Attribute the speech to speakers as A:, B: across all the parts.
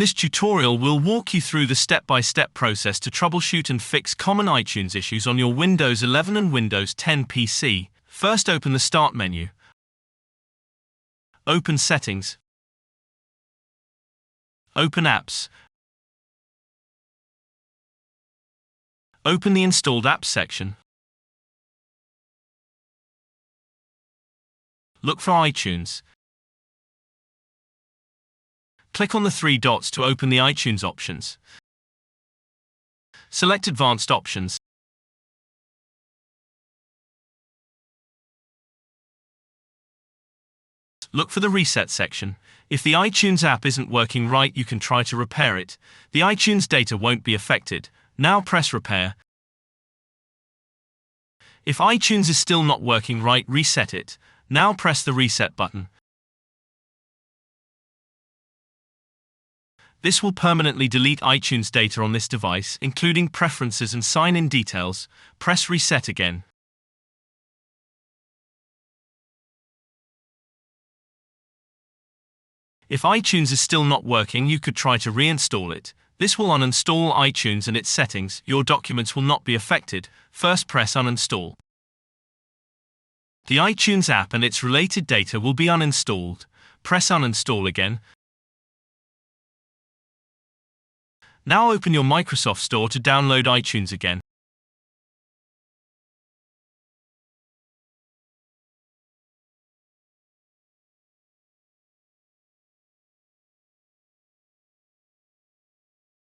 A: This tutorial will walk you through the step-by-step process to troubleshoot and fix common iTunes issues on your Windows 11 and Windows 10 PC. First, open the Start menu. Open Settings. Open Apps. Open the Installed Apps section. Look for iTunes. Click on the three dots to open the iTunes options. Select Advanced Options. Look for the Reset section. If the iTunes app isn't working right, you can try to repair it. The iTunes data won't be affected. Now press Repair. If iTunes is still not working right, reset it. Now press the Reset button. This will permanently delete iTunes data on this device, including preferences and sign-in details. Press Reset again. If iTunes is still not working, you could try to reinstall it. This will uninstall iTunes and its settings. Your documents will not be affected. First, press Uninstall. The iTunes app and its related data will be uninstalled. Press Uninstall again. Now open your Microsoft Store to download iTunes again.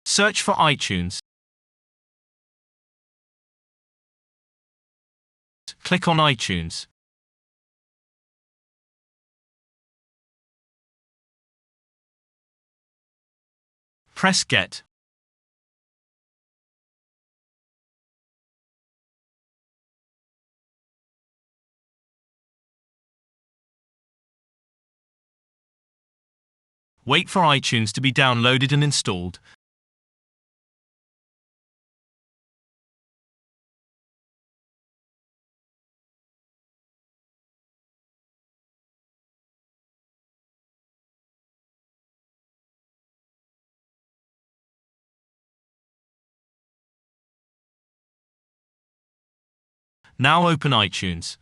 A: Search for iTunes. Click on iTunes. Press Get. Wait for iTunes to be downloaded and installed. Now open iTunes.